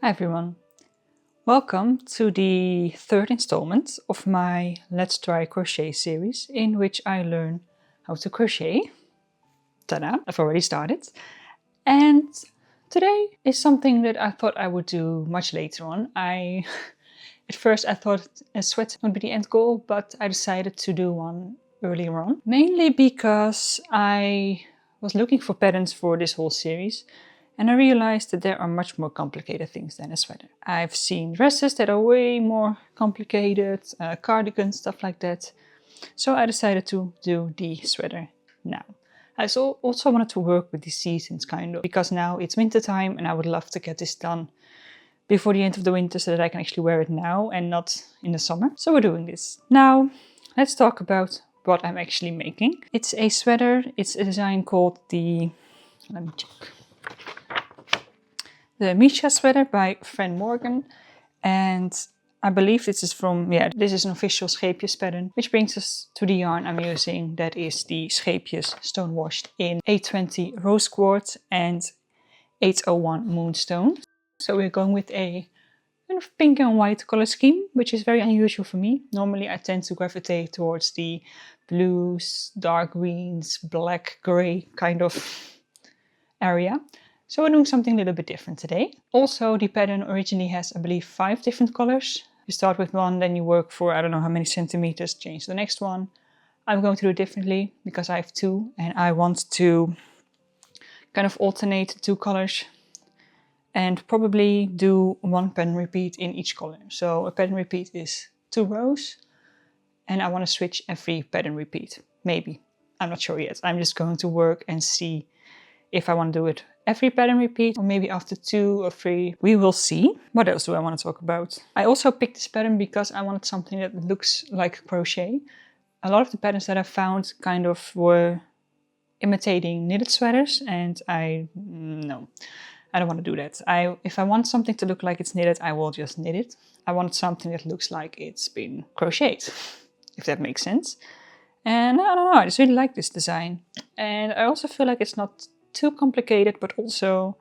Hi everyone, welcome to the third installment of my Let's Try Crochet series in which I learn how to crochet. Ta-da, I've already started. And today is something that I thought I would do much later on. At first I thought a sweater would be the end goal, but I decided to do one earlier on. Mainly because I was looking for patterns for this whole series. And I realized that there are much more complicated things than a sweater. I've seen dresses that are way more complicated, cardigans, stuff like that. So I decided to do the sweater now. I also wanted to work with the seasons kind of, because now it's winter time and I would love to get this done before the end of the winter so that I can actually wear it now and not in the summer. So we're doing this. Now, let's talk about what I'm actually making. It's a sweater. It's a design called let me check. The Misha sweater by Fran Morgan, and I believe this is this is an official Scheepjes pattern, which brings us to the yarn I'm using. That is the Scheepjes stone washed in 820 rose quartz and 801 moonstone. So we're going with a kind of pink and white color scheme, which is very unusual for me. Normally I tend to gravitate towards the blues, dark greens, black, grey kind of area. So we're doing something a little bit different today. Also, the pattern originally has, I believe, 5 different colors. You start with one, then you work for I don't know how many centimeters, change to the next one. I'm going to do it differently because I have 2 and I want to kind of alternate 2 colors and probably do 1 pattern repeat in each color. So a pattern repeat is 2 rows and I want to switch every pattern repeat. Maybe. I'm not sure yet. I'm just going to work and see if I want to do it every pattern repeat or maybe after 2 or 3. We will see. What else do I want to talk about? I also picked this pattern because I wanted something that looks like crochet. A lot of the patterns that I found kind of were imitating knitted sweaters and no, I don't want to do that. If I want something to look like it's knitted, I will just knit it. I want something that looks like it's been crocheted, if that makes sense. And I don't know, I just really like this design. And I also feel like it's not too complicated, but also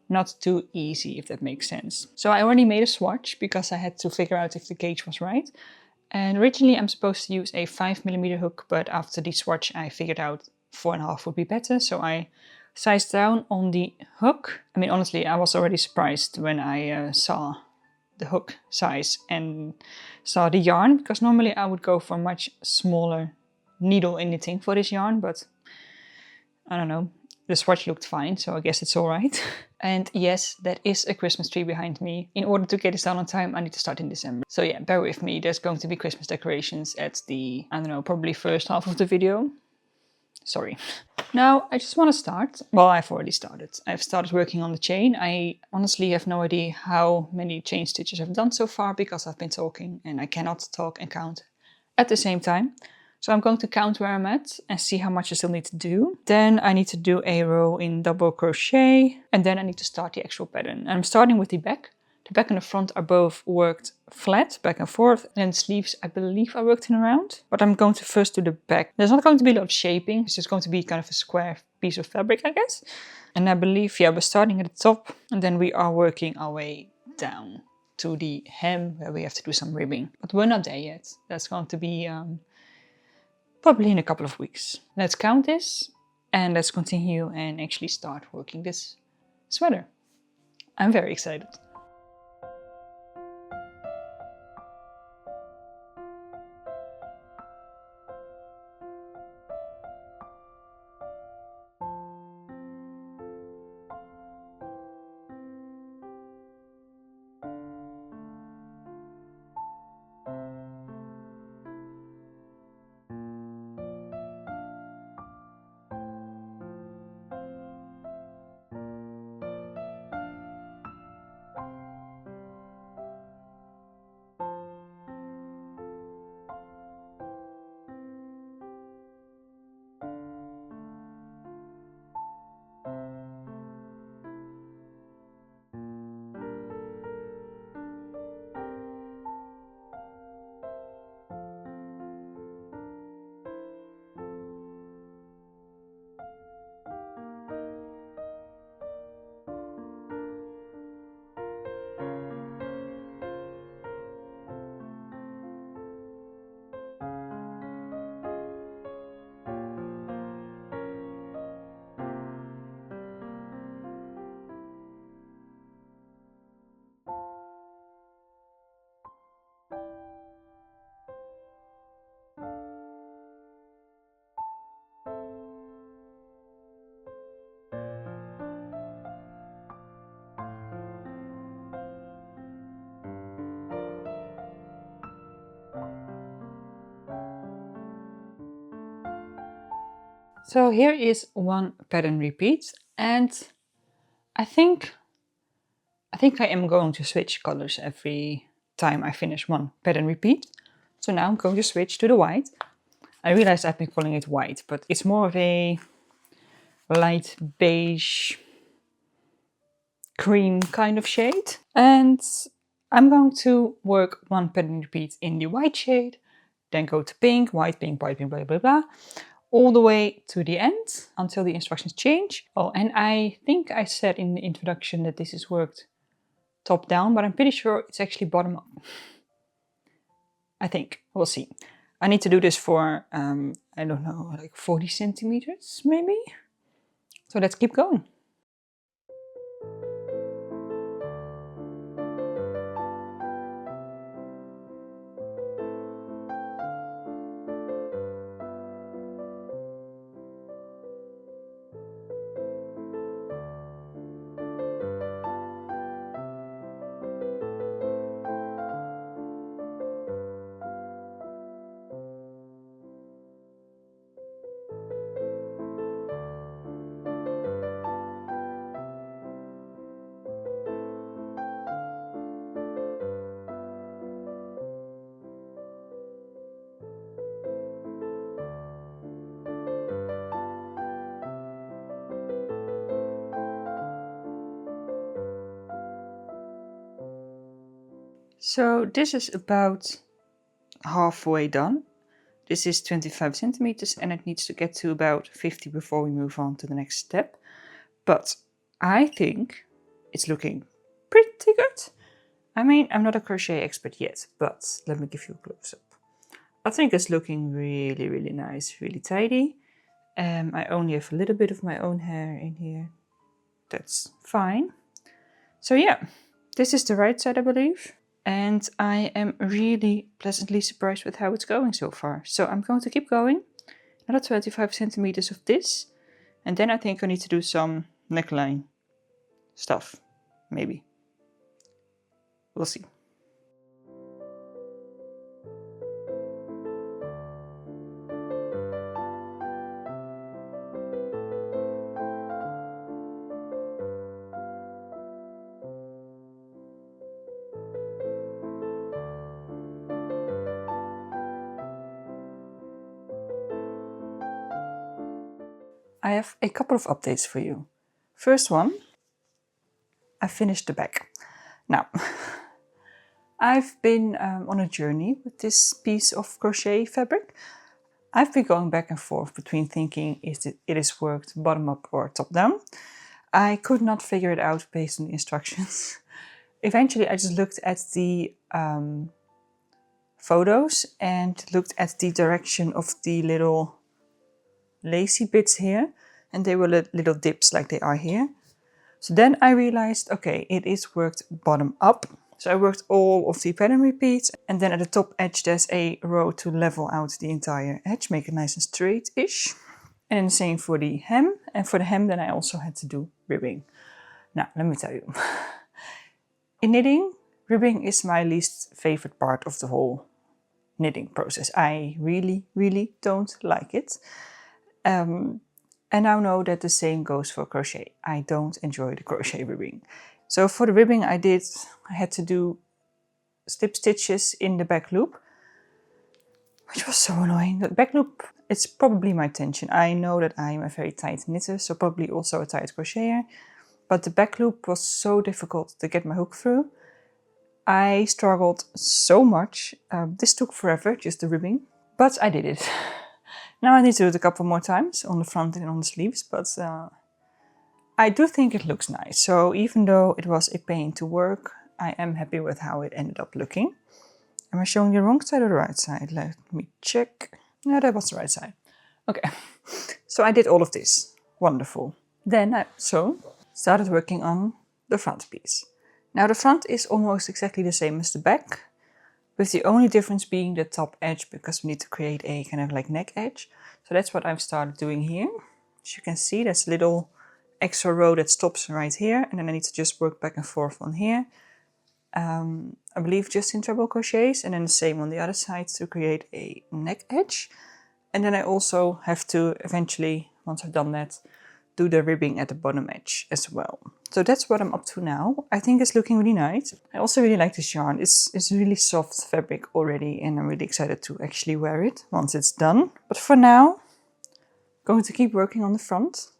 not too easy, if that makes sense. So I already made a swatch because I had to figure out if the gauge was right. And originally I'm supposed to use a 5mm hook, but after the swatch I figured out 4.5 would be better. So I sized down on the hook. I mean, honestly, I was already surprised when I saw the hook size and saw the yarn, because normally I would go for a much smaller needle in knitting for this yarn, but I don't know. The swatch looked fine, so I guess it's all right. And yes, that is a Christmas tree behind me. In order to get this done on time, I need to start in December. So yeah, bear with me. There's going to be Christmas decorations at the, I don't know, probably first half of the video. Sorry. Now, I just want to start. Well, I've already started. I've started working on the chain. I honestly have no idea how many chain stitches I've done so far because I've been talking and I cannot talk and count at the same time. So I'm going to count where I'm at and see how much I still need to do. Then I need to do a row in double crochet and then I need to start the actual pattern. And I'm starting with the back. The back and the front are both worked flat, back and forth. And then the sleeves, I believe I worked in around. But I'm going to first do the back. There's not going to be a lot of shaping. It's just going to be kind of a square piece of fabric, I guess. And I believe, yeah, we're starting at the top and then we are working our way down to the hem where we have to do some ribbing. But we're not there yet. That's going to be probably in a couple of weeks. Let's count this and let's continue and actually start working this sweater. I'm very excited. So here is one pattern repeat, and I think I am going to switch colors every time I finish one pattern repeat. So now I'm going to switch to the white. I realized I've been calling it white, but it's more of a light beige cream kind of shade. And I'm going to work one pattern repeat in the white shade, then go to pink, white, pink, blah, blah, blah, all the way to the end until the instructions change. Oh, and I think I said in the introduction that this is worked top down, but I'm pretty sure it's actually bottom up. I think, we'll see. I need to do this for, I don't know, like 40 centimeters maybe? So let's keep going. So this is about halfway done. This is 25 centimeters and it needs to get to about 50 before we move on to the next step. But I think it's looking pretty good. I mean, I'm not a crochet expert yet, but let me give you a close-up. I think it's looking really, really nice, really tidy. I only have a little bit of my own hair in here. That's fine. So yeah, this is the right side, I believe. And I am really pleasantly surprised with how it's going so far. So I'm going to keep going. Another 25 centimeters of this. And then I think I need to do some neckline stuff, maybe. We'll see. I have a couple of updates for you. First one, I finished the back. Now, I've been on a journey with this piece of crochet fabric. I've been going back and forth between thinking it is worked bottom up or top down. I could not figure it out based on the instructions. Eventually, I just looked at the photos and looked at the direction of the little lacy bits here, and they were little dips like they are here. So then I realized, okay, it is worked bottom up. So I worked all of the pattern repeats, and then at the top edge there's a row to level out the entire edge, make it nice and straight-ish. And the same for the hem, and for the hem then I also had to do ribbing. Now, let me tell you. In knitting, ribbing is my least favorite part of the whole knitting process. I really, really don't like it. And I now know that the same goes for crochet. I don't enjoy the crochet ribbing. So for the ribbing I had to do slip stitches in the back loop, which was so annoying. The back loop, it's probably my tension. I know that I'm a very tight knitter, so probably also a tight crocheter, but the back loop was so difficult to get my hook through. I struggled so much. This took forever, just the ribbing, but I did it. Now I need to do it a couple more times on the front and on the sleeves, but I do think it looks nice. So even though it was a pain to work, I am happy with how it ended up looking. Am I showing the wrong side or the right side? Let me check. No, that was the right side. Okay, so I did all of this. Wonderful. Then I started working on the front piece. Now the front is almost exactly the same as the back, with the only difference being the top edge, because we need to create a kind of like neck edge. So that's what I've started doing here. As you can see, there's a little extra row that stops right here, and then I need to just work back and forth on here. I believe just in treble crochets, and then the same on the other side to create a neck edge. And then I also have to eventually, once I've done that, do the ribbing at the bottom edge as well. So that's what I'm up to now. I think it's looking really nice. I also really like this yarn. It's really soft fabric already, and I'm really excited to actually wear it once it's done. But for now, I'm going to keep working on the front.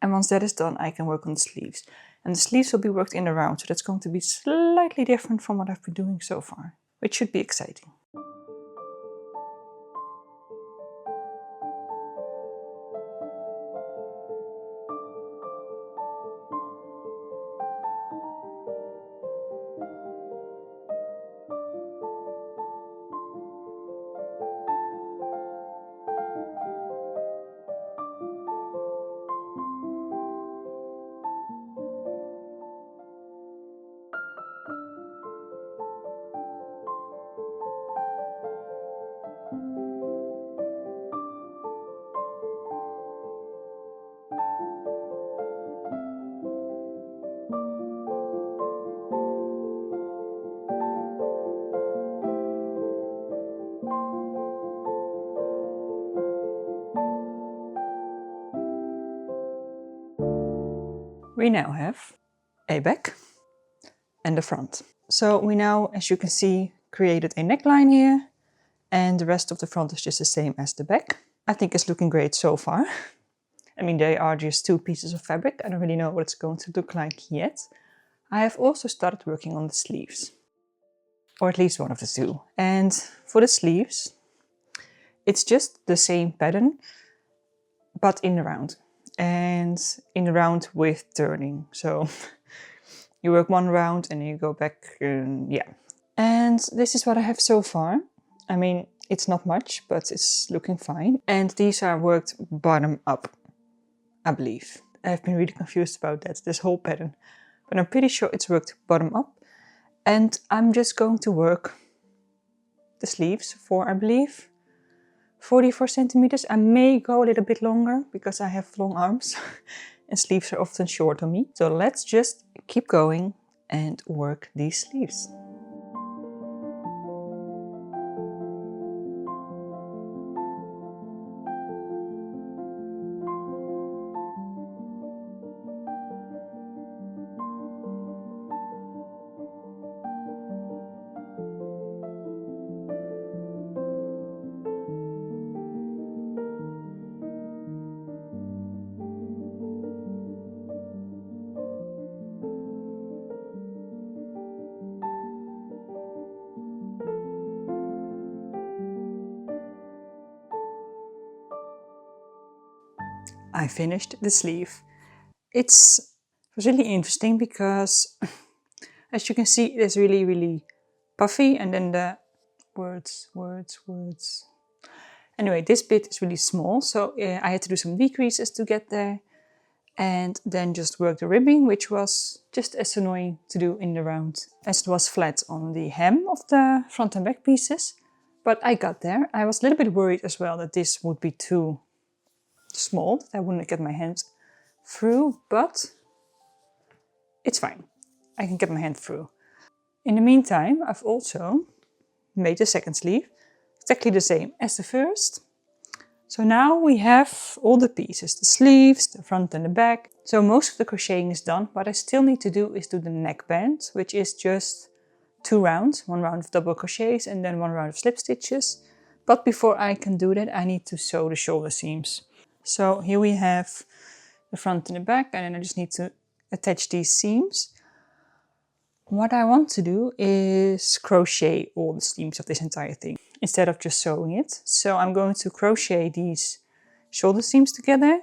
And once that is done, I can work on the sleeves. And the sleeves will be worked in the round, so that's going to be slightly different from what I've been doing so far, which should be exciting. We now have a back and the front. So we now, as you can see, created a neckline here, and the rest of the front is just the same as the back. I think it's looking great so far. I mean, they are just 2 pieces of fabric. I don't really know what it's going to look like yet. I have also started working on the sleeves, or at least one of the 2. And for the sleeves, it's just the same pattern, but in the round. And in the round with turning. So you work 1 round and then you go back, yeah. And this is what I have so far. I mean, it's not much, but it's looking fine. And these are worked bottom up, I believe. I've been really confused about that, this whole pattern. But I'm pretty sure it's worked bottom up. And I'm just going to work the sleeves for, I believe, 44 centimeters. I may go a little bit longer because I have long arms and sleeves are often short on me. So let's just keep going and work these sleeves. I finished the sleeve. It was really interesting because, as you can see, it is really, really puffy, and then the words. Anyway, this bit is really small, so I had to do some decreases to get there, and then just work the ribbing, which was just as annoying to do in the round as it was flat on the hem of the front and back pieces. But I got there. I was a little bit worried as well that this would be too small, that I wouldn't get my hand through, but it's fine. I can get my hand through. In the meantime, I've also made the second sleeve exactly the same as the first. So now we have all the pieces, the sleeves, the front and the back. So most of the crocheting is done. What I still need to do is do the neckband, which is just 2 rounds, 1 round of double crochets and then 1 round of slip stitches. But before I can do that, I need to sew the shoulder seams. So here we have the front and the back, and then I just need to attach these seams. What I want to do is crochet all the seams of this entire thing instead of just sewing it. So I'm going to crochet these shoulder seams together,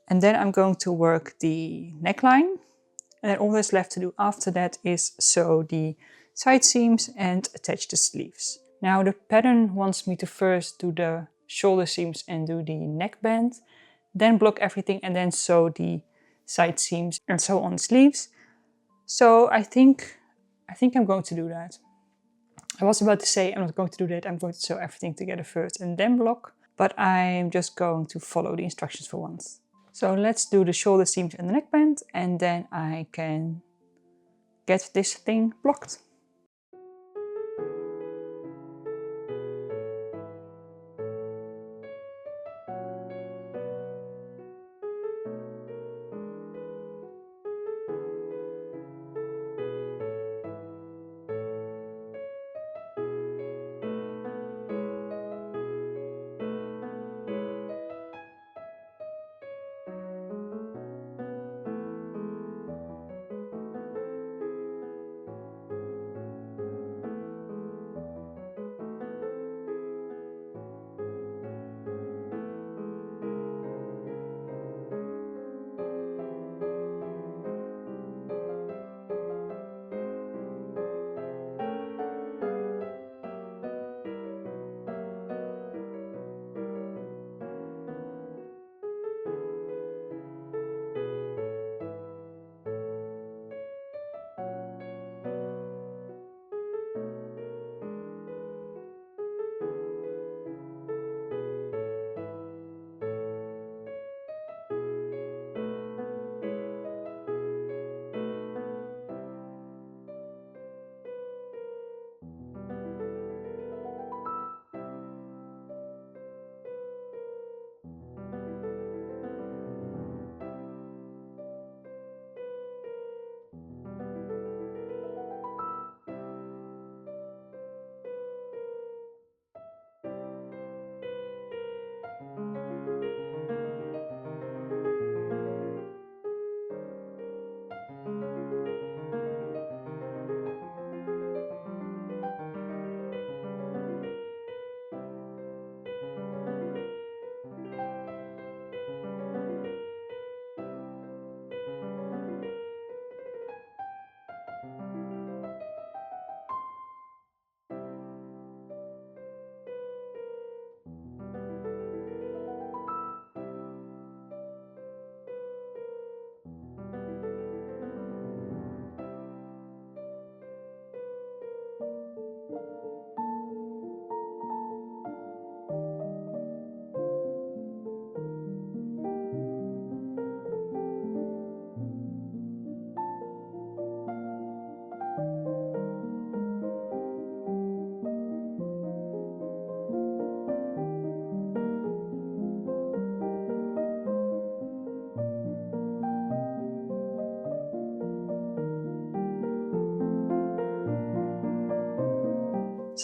and then I'm going to work the neckline, and then all that's left to do after that is sew the side seams and attach the sleeves. Now the pattern wants me to first do the shoulder seams and do the neckband, then block everything and then sew the side seams and sew on the sleeves. So I think I'm going to do that. I was about to say I'm not going to do that, I'm going to sew everything together first and then block, but I'm just going to follow the instructions for once. So let's do the shoulder seams and the neckband, and then I can get this thing blocked.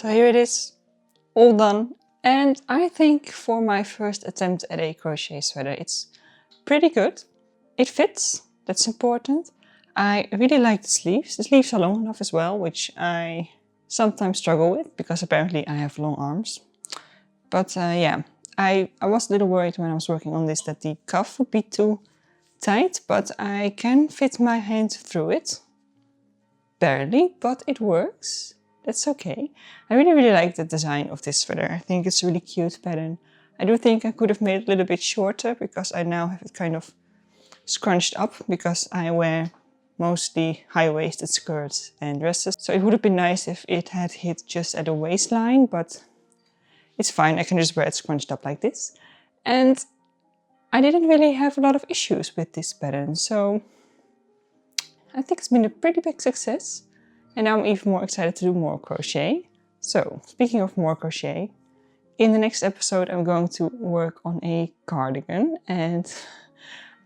So here it is, all done. And I think for my first attempt at a crochet sweater, it's pretty good. It fits, that's important. I really like the sleeves. The sleeves are long enough as well, which I sometimes struggle with because apparently I have long arms. But yeah, I was a little worried when I was working on this that the cuff would be too tight, but I can fit my hand through it. Barely, but it works. That's okay. I really like the design of this sweater. I think it's a really cute pattern. I do think I could have made it a little bit shorter because I now have it kind of scrunched up because I wear mostly high-waisted skirts and dresses. So it would have been nice if it had hit just at the waistline, but it's fine. I can just wear it scrunched up like this. And I didn't really have a lot of issues with this pattern, so I think it's been a pretty big success. And now I'm even more excited to do more crochet. So, speaking of more crochet, in the next episode I'm going to work on a cardigan, and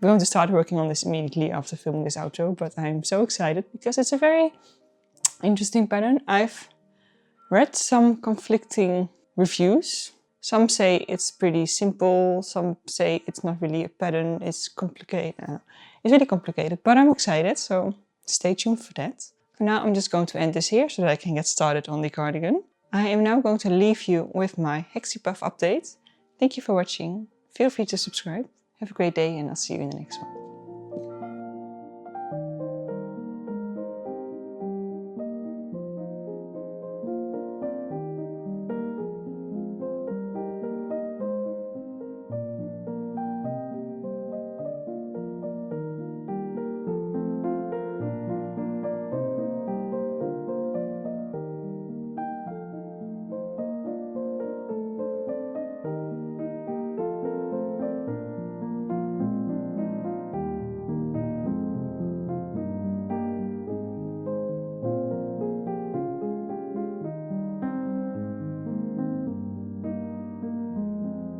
I'm going to start working on this immediately after filming this outro, but I'm so excited because it's a very interesting pattern. I've read some conflicting reviews. Some say it's pretty simple, some say it's not really a pattern, it's complicated. It's really complicated, but I'm excited, so stay tuned for that. For now, I'm just going to end this here so that I can get started on the cardigan. I am now going to leave you with my Hexie Puff update. Thank you for watching. Feel free to subscribe. Have a great day and I'll see you in the next one.